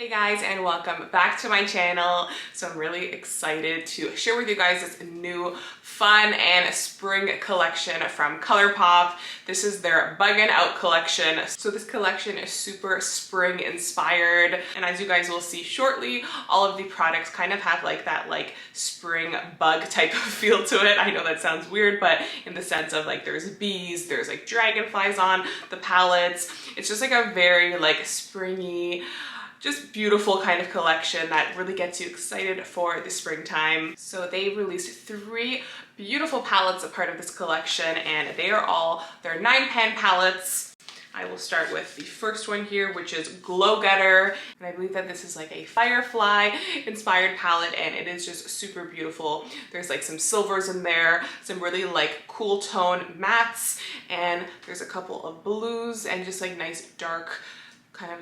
Hey guys, and welcome back to my channel. So I'm really excited to share with you guys this new fun and spring collection from ColourPop. This is their Buggin' Out collection. So this collection is super spring inspired, and as you guys will see shortly, all of the products kind of have like that spring bug type of feel to it. I know that sounds weird, but in the sense of there's bees, there's dragonflies on the palettes. It's just a very springy, just beautiful kind of collection that really gets you excited for the springtime. So they released 3 beautiful palettes a part of this collection, and they are all their 9-pan palettes. I will start with the first one here, which is Glow Getter, and I believe that this is a firefly inspired palette, and it is just super beautiful. There's some silvers in there, some really cool tone mattes, and there's a couple of blues and just nice dark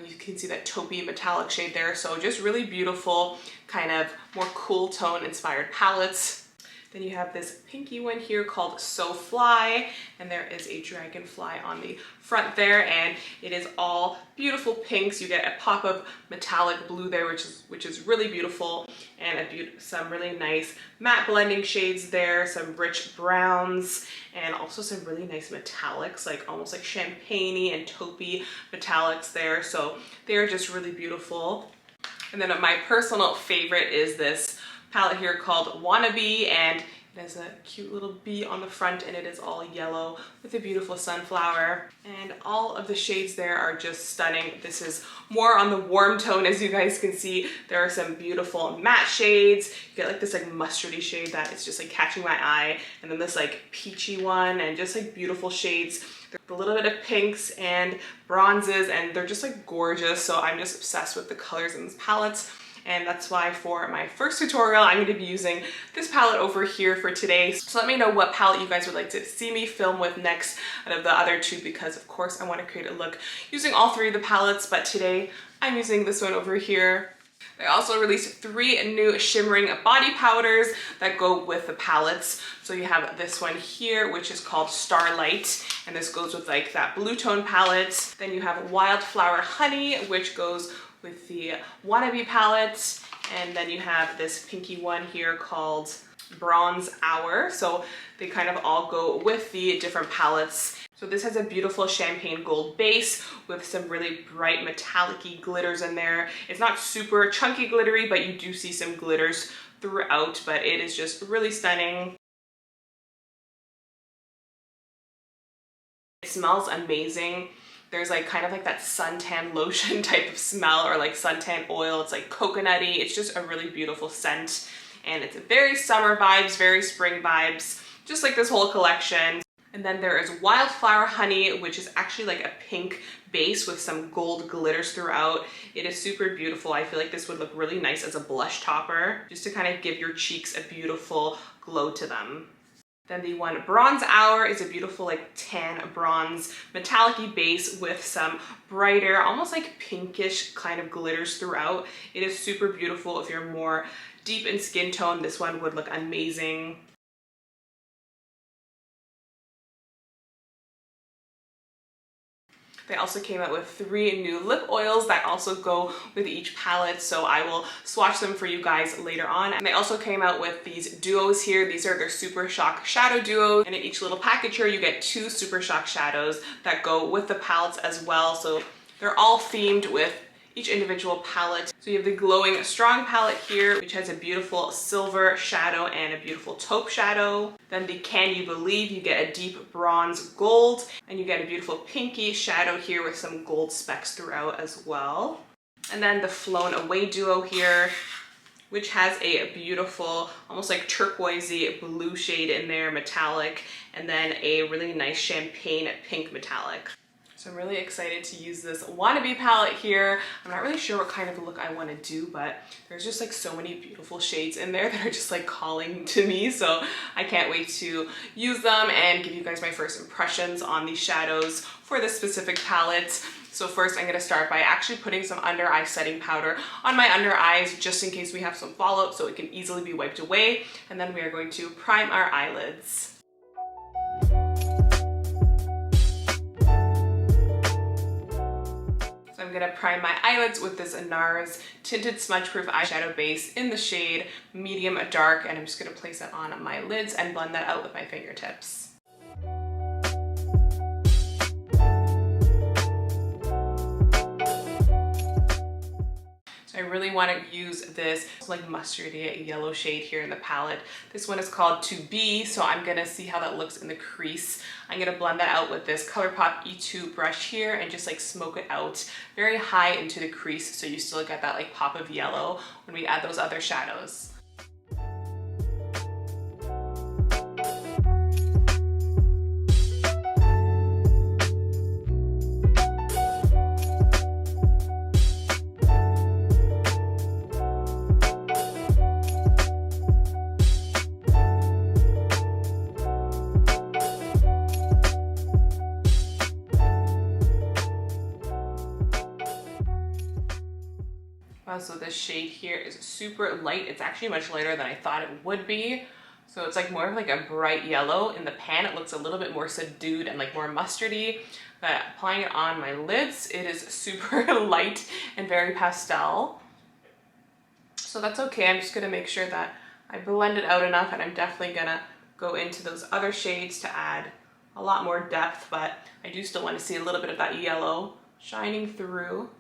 you can see that taupey metallic shade there. So just really beautiful, kind of more cool tone inspired palettes. Then you have this pinky one here called So Fly, and there is a dragonfly on the front there, and it is all beautiful pinks. You get a pop of metallic blue there, which is really beautiful, and some really nice matte blending shades there, some rich browns, and also some really nice metallics, almost champagne-y and taupey metallics there. So they're just really beautiful. And then my personal favorite is this palette here called Wannabe, and it has a cute little bee on the front, and it is all yellow with a beautiful sunflower, and all of the shades there are just stunning. This is more on the warm tone, as you guys can see. There are some beautiful matte shades. You get this mustardy shade that is just catching my eye, and then this peachy one, and just beautiful shades. There's a little bit of pinks and bronzes, and they're just gorgeous. So I'm just obsessed with the colors in these palettes. And that's why for my first tutorial, I'm going to be using this palette over here for today. So let me know what palette you guys would like to see me film with next out of the other 2, because of course I want to create a look using all 3 of the palettes, but today I'm using this one over here. They also released 3 new shimmering body powders that go with the palettes. So you have this one here, which is called Starlight, and this goes with that blue tone palette. Then you have Wildflower Honey, which goes with the Wannabe palette, and then you have this pinky one here called Bronze Hour. So they kind of all go with the different palettes. So this has a beautiful champagne gold base with some really bright metallic-y glitters in there. It's not super chunky glittery, but you do see some glitters throughout, but it is just really stunning. It smells amazing. There's kind of that suntan lotion type of smell, or suntan oil. It's coconutty. It's just a really beautiful scent, and it's very summer vibes, very spring vibes, just this whole collection. And then there is Wildflower Honey, which is actually a pink base with some gold glitters throughout. It is super beautiful. I feel this would look really nice as a blush topper, just to kind of give your cheeks a beautiful glow to them. Then the one Bronze Hour is a beautiful tan bronze metallic-y base with some brighter, almost pinkish kind of glitters throughout. It is super beautiful. If you're more deep in skin tone, this one would look amazing. They also came out with 3 new lip oils that also go with each palette, so I will swatch them for you guys later on. And they also came out with these duos here. These are their Super Shock Shadow duos, and in each little package here you get 2 Super Shock shadows that go with the palettes as well. So they're all themed with each individual palette. So you have the Glowing Strong palette here, which has a beautiful silver shadow and a beautiful taupe shadow. Then the Can You Believe, you get a deep bronze gold, and you get a beautiful pinky shadow here with some gold specks throughout as well. And then the Flown Away duo here, which has a beautiful, almost turquoisey blue shade in there, metallic, and then a really nice champagne pink metallic. So I'm really excited to use this Wannabe palette here. I'm not really sure what kind of look I want to do, but there's just so many beautiful shades in there that are just calling to me. So I can't wait to use them and give you guys my first impressions on these shadows for this specific palette. So first I'm going to start by actually putting some under eye setting powder on my under eyes, just in case we have some fallout so it can easily be wiped away. And then we are going to prime our eyelids. I'm gonna prime my eyelids with this NARS Tinted Smudge Proof Eyeshadow Base in the shade Medium Dark, and I'm just gonna place it on my lids and blend that out with my fingertips. I really want to use this like mustardy yellow shade here in the palette. This one is called To Be, so I'm gonna see how that looks in the crease. I'm gonna blend that out with this ColourPop E2 brush here and just like smoke it out very high into the crease so you still get that like pop of yellow when we add those other shadows. Wow, so this shade here is super light. It's actually much lighter than I thought it would be. So it's like more of like a bright yellow. In the pan, it looks a little bit more subdued and like more mustardy. But applying it on my lids, it is super light and very pastel. So that's okay. I'm just gonna make sure that I blend it out enough, and I'm definitely gonna go into those other shades to add a lot more depth, but I do still want to see a little bit of that yellow shining through.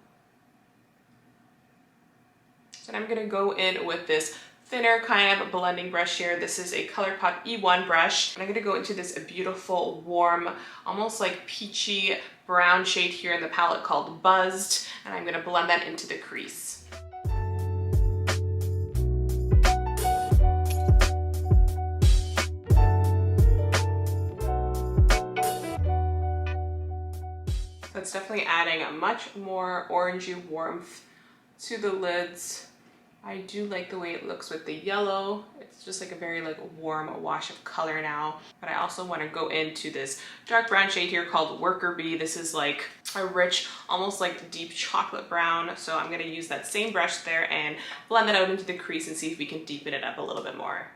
And I'm gonna go in with this thinner kind of blending brush here. This is a ColourPop E1 brush. And I'm gonna go into this beautiful, warm, almost like peachy brown shade here in the palette called Buzzed. And I'm gonna blend that into the crease. So it's definitely adding a much more orangey warmth to the lids. I do like the way it looks with the yellow. It's just like a very like warm wash of color now. But I also want to go into this dark brown shade here called Worker Bee. This is like a rich, almost like deep chocolate brown. So I'm going to use that same brush there and blend it out into the crease and see if we can deepen it up a little bit more.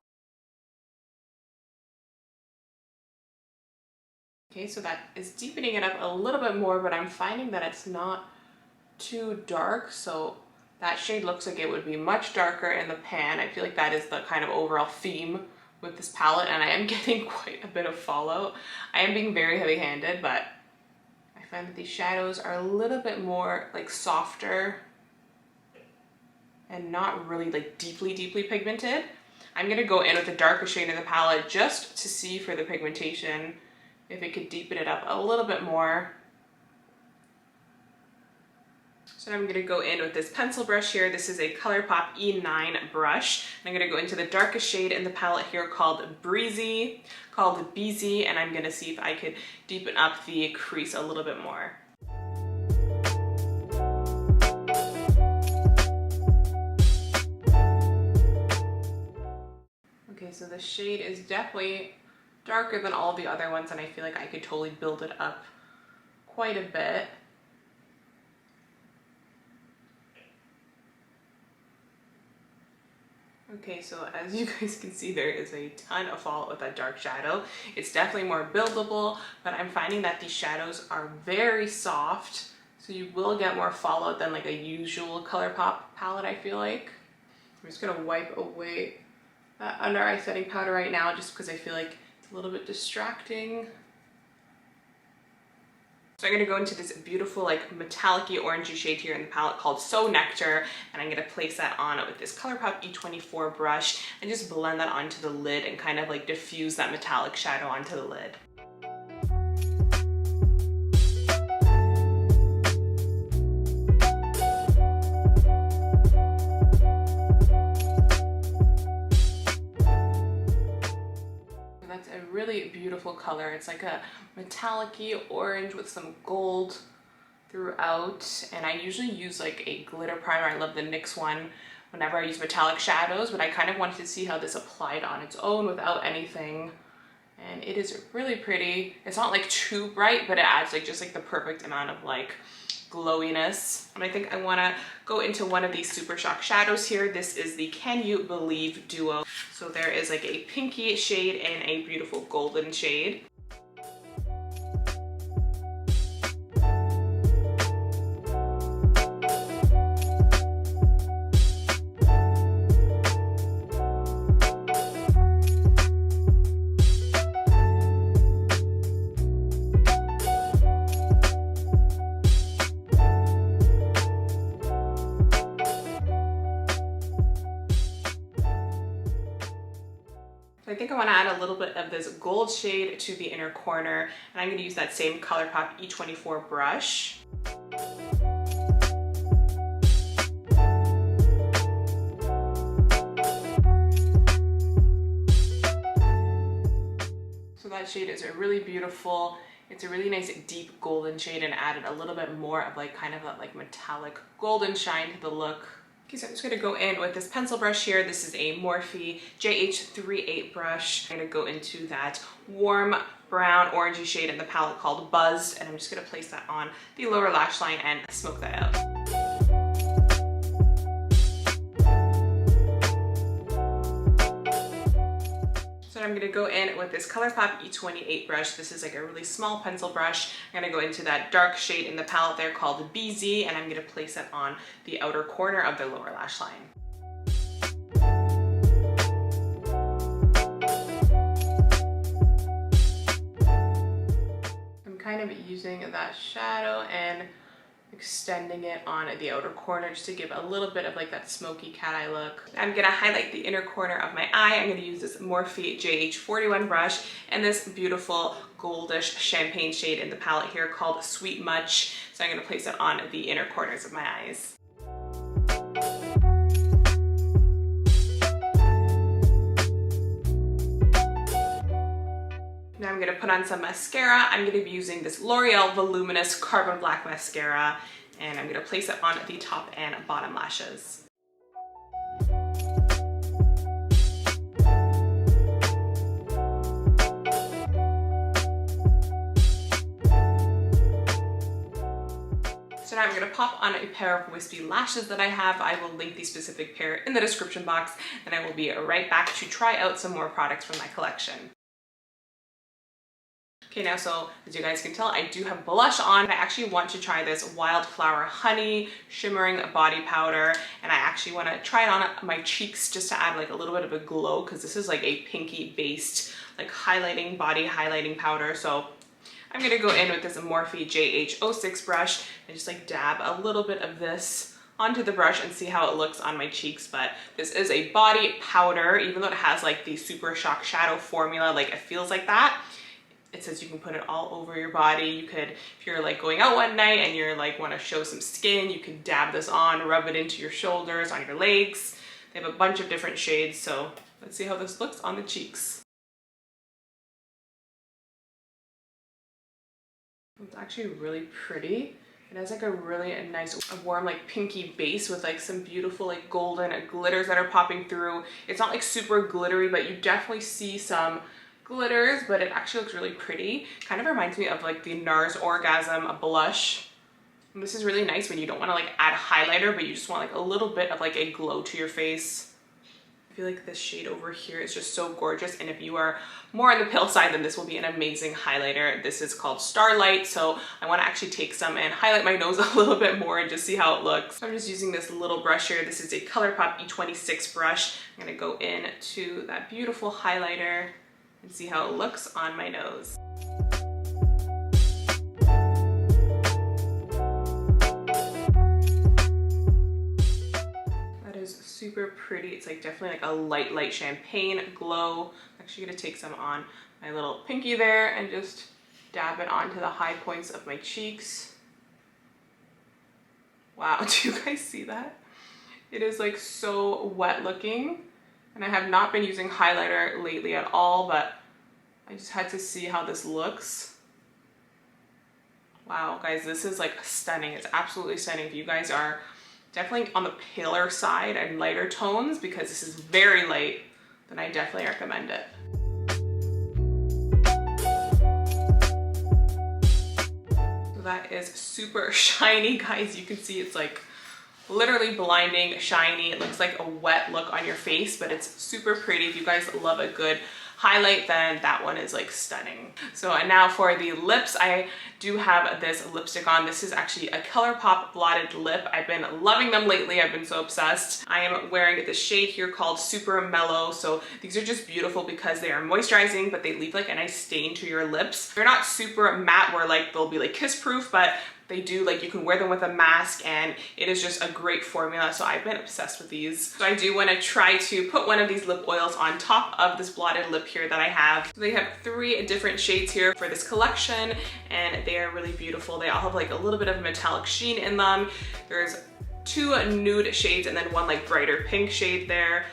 Okay, so that is deepening it up a little bit more, but I'm finding that it's not too dark. So that shade looks like it would be much darker in the pan. I feel like that is the kind of overall theme with this palette, and I am getting quite a bit of fallout. I am being very heavy-handed, but I find that these shadows are a little bit more like softer and not really like deeply pigmented. I'm gonna go in with the darker shade in the palette just to see for the pigmentation if it could deepen it up a little bit more. So I'm going to go in with this pencil brush here. This is a ColourPop E9 brush. And I'm going to go into the darkest shade in the palette here called Breezy, called Beezy, and I'm going to see if I could deepen up the crease a little bit more. Okay, so the shade is definitely darker than all the other ones, and I feel like I could totally build it up quite a bit. Okay, so as you guys can see, there is a ton of fallout with that dark shadow. It's definitely more buildable, but I'm finding that these shadows are very soft, so you will get more fallout than like a usual ColourPop palette, I feel like. I'm just gonna wipe away that under eye setting powder right now, just because I feel like it's a little bit distracting. So I'm gonna go into this beautiful like metallic-y orangey shade here in the palette called So Nectar, and I'm gonna place that on with this ColourPop E24 brush and just blend that onto the lid and kind of like diffuse that metallic shadow onto the lid. That's a really beautiful color. It's like a metallic-y orange with some gold throughout, and I usually use like a glitter primer. I love the NYX one whenever I use metallic shadows, but I kind of wanted to see how this applied on its own without anything, and it is really pretty. It's not like too bright, but it adds like just like the perfect amount of like glowiness. And I think I want to go into one of these Super Shock shadows here. This is the Can You Believe duo. So there is like a pinky shade and a beautiful golden shade. think I want to add a little bit of this gold shade to the inner corner, and I'm going to use that same ColourPop E24 brush. So that shade is really beautiful. It's a really nice deep golden shade and added a little bit more of like kind of that like metallic golden shine to the look. Okay, so I'm just gonna go in with this pencil brush here. This is a Morphe JH38 brush. I'm gonna go into that warm brown orangey shade in the palette called Buzzed, and I'm just gonna place that on the lower lash line and smoke that out. I'm gonna go in with this ColourPop E28 brush. This is like a really small pencil brush. I'm gonna go into that dark shade in the palette there called BZ, and I'm gonna place it on the outer corner of the lower lash line. I'm kind of using that shadow and extending it on the outer corner just to give a little bit of like that smoky cat eye look. I'm gonna highlight the inner corner of my eye. I'm gonna use this Morphe JH41 brush and this beautiful goldish champagne shade in the palette here called Sweet Much. So I'm gonna place it on the inner corners of my eyes. Now I'm gonna put on some mascara. I'm gonna be using this L'Oreal Voluminous Carbon Black Mascara, and I'm gonna place it on the top and bottom lashes. So now I'm gonna pop on a pair of wispy lashes that I have. I will link the specific pair in the description box, and I will be right back to try out some more products from my collection. Okay, now so as you guys can tell, I do have blush on. I actually want to try this Wildflower Honey Shimmering Body Powder, and I actually want to try it on my cheeks just to add like a little bit of a glow, because this is like a pinky based like highlighting body highlighting powder. So I'm gonna go in with this Morphe JH06 brush and just like dab a little bit of this onto the brush and see how it looks on my cheeks. But this is a body powder, even though it has like the Super Shock Shadow formula, like it feels like that. It says you can put it all over your body. You could, if you're like going out one night and you're like want to show some skin, you can dab this on, rub it into your shoulders, on your legs. They have a bunch of different shades, so let's see how this looks on the cheeks. It's actually really pretty. It has like a really nice, warm, like pinky base with like some beautiful like golden glitters that are popping through. It's not like super glittery, but you definitely see some glitters, but it actually looks really pretty. Kind of reminds me of like the NARS Orgasm blush. And this is really nice when you don't want to like add highlighter, but you just want like a little bit of like a glow to your face. I feel like this shade over here is just so gorgeous, and if you are more on the pale side, then this will be an amazing highlighter. This is called Starlight, so I want to actually take some and highlight my nose a little bit more and just see how it looks. So I'm just using this little brush here. This is a ColourPop E26 brush. I'm going to go into that beautiful highlighter and see how it looks on my nose. That is super pretty. It's like definitely like a light champagne glow. I'm actually gonna take some on my little pinky there and just dab it onto the high points of my cheeks. Wow, do you guys see that? It is like so wet looking. And I have not been using highlighter lately at all, but I just had to see how this looks. Wow, guys, this is like stunning. It's absolutely stunning. If you guys are definitely on the paler side and lighter tones, because this is very light, then I definitely recommend it. So that is super shiny, guys. You can see it's like literally blinding shiny. It looks like a wet look on your face, but it's super pretty. If you guys love a good highlight, then that one is like stunning. So and now for the lips, I do have this lipstick on. This is actually a ColourPop blotted lip. I've been loving them lately. I've been so obsessed. I am wearing the shade here called Super Mellow. So these are just beautiful because they are moisturizing, but they leave like a nice stain to your lips. They're not super matte where like they'll be like kiss proof, but They do, like, you can wear them with a mask, and it is just a great formula. So I've been obsessed with these. So I do want to try to put one of these lip oils on top of this blotted lip here that I have. So they have 3 different shades here for this collection, and they are really beautiful. They all have like a little bit of metallic sheen in them. There's 2 nude shades and then 1 like brighter pink shade there.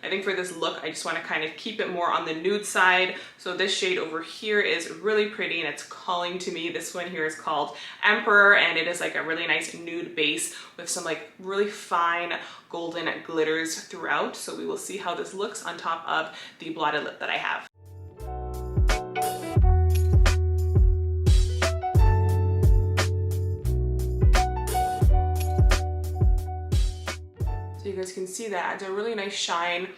I think for this look, I just want to kind of keep it more on the nude side. So this shade over here is really pretty and it's calling to me. This one here is called Emperor, and it is like a really nice nude base with some like really fine golden glitters throughout. So we will see how this looks on top of the blotted lip that I have. You guys can see that adds a really nice shine.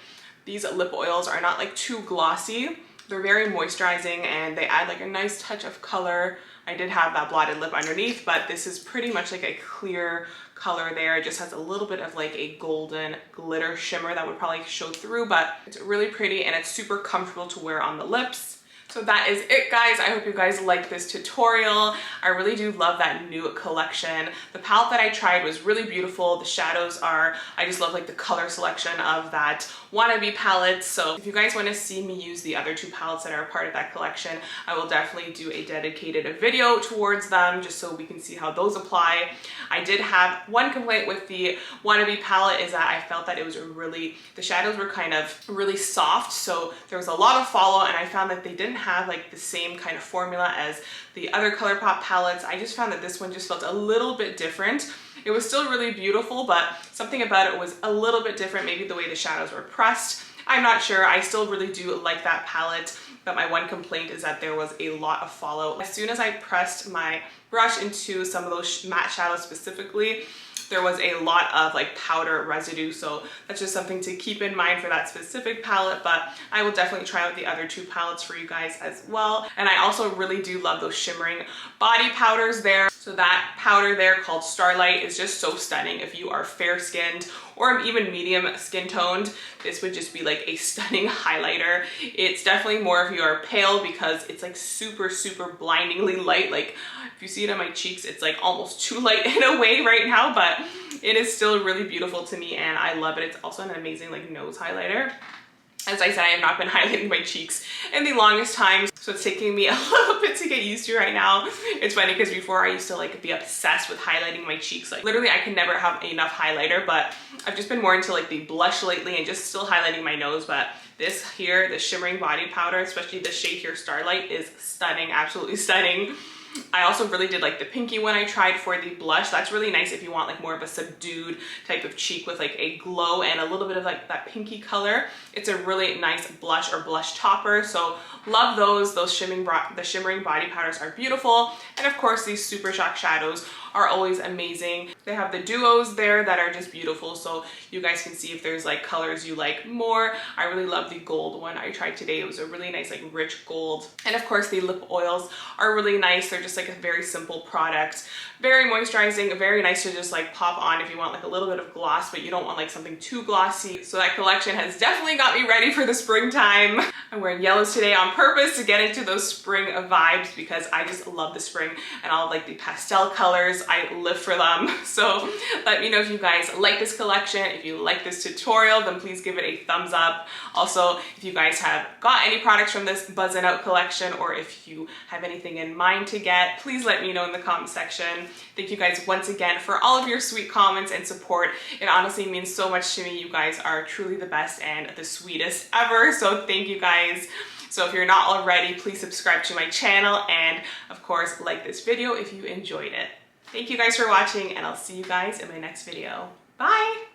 These lip oils are not like too glossy. They're very moisturizing and they add like a nice touch of color. I did have that blotted lip underneath, but this is pretty much like a clear color there. It just has a little bit of like a golden glitter shimmer that would probably show through, but it's really pretty and it's super comfortable to wear on the lips. So that is it, guys. I hope you guys like this tutorial. I really do love that new collection. The palette that I tried was really beautiful. The shadows are, I just love like the color selection of that Wannabe palette. So if you guys want to see me use the other 2 palettes that are a part of that collection, I will definitely do a dedicated video towards them just so we can see how those apply. I did have one complaint with the Wannabe palette is that I felt that it was really, the shadows were kind of really soft. So there was a lot of follow and I found that they didn't have like the same kind of formula as the other ColourPop palettes. I just found that this one just felt a little bit different. It was still really beautiful, but something about it was a little bit different. Maybe the way the shadows were pressed. I'm not sure. I still really do like that palette, but my one complaint is that there was a lot of follow. As soon as I pressed my brush into some of those matte shadows specifically, there was a lot of like powder residue. So that's just something to keep in mind for that specific palette, but I will definitely try out the other 2 palettes for you guys as well. And I also really do love those shimmering body powders there. So that powder there called Starlight is just so stunning. If you are fair skinned or even medium skin toned, this would just be like a stunning highlighter. It's definitely more if you are pale because it's like super, super blindingly light. Like if you see it on my cheeks, it's like almost too light in a way right now, but it is still really beautiful to me and I love it. It's also an amazing like nose highlighter. As I said, I have not been highlighting my cheeks in the longest time, so it's taking me a little bit to get used to right now. It's funny because before I used to like be obsessed with highlighting my cheeks. Like literally I can never have enough highlighter, but I've just been more into like the blush lately and just still highlighting my nose. But this here, the shimmering body powder, especially the shade here, Starlight, is stunning, absolutely stunning. I also really did like the pinky one I tried for the blush. That's really nice if you want like more of a subdued type of cheek with like a glow and a little bit of like that pinky color. It's a really nice blush or blush topper. So love those. The shimmering body powders are beautiful. And of course these Super Shock shadows are always amazing. They have the duos there that are just beautiful. So you guys can see if there's like colors you like more. I really love the gold one I tried today. It was a really nice like rich gold. And of course the lip oils are really nice. They're just like a very simple product. Very moisturizing, very nice to just like pop on if you want like a little bit of gloss, but you don't want like something too glossy. So that collection has definitely got me ready for the springtime. I'm wearing yellows today on purpose to get into those spring vibes because I just love the spring and all of like the pastel colors. I live for them. So let me know if you guys like this collection. If you like this tutorial, then please give it a thumbs up. Also, if you guys have got any products from this Buzzin' Out collection, or if you have anything in mind to get, please let me know in the comment section. Thank you guys once again for all of your sweet comments and support. It honestly means so much to me. You guys are truly the best and the sweetest ever. So thank you guys. So if you're not already, please subscribe to my channel and of course like this video if you enjoyed it. Thank you guys for watching and I'll see you guys in my next video. Bye!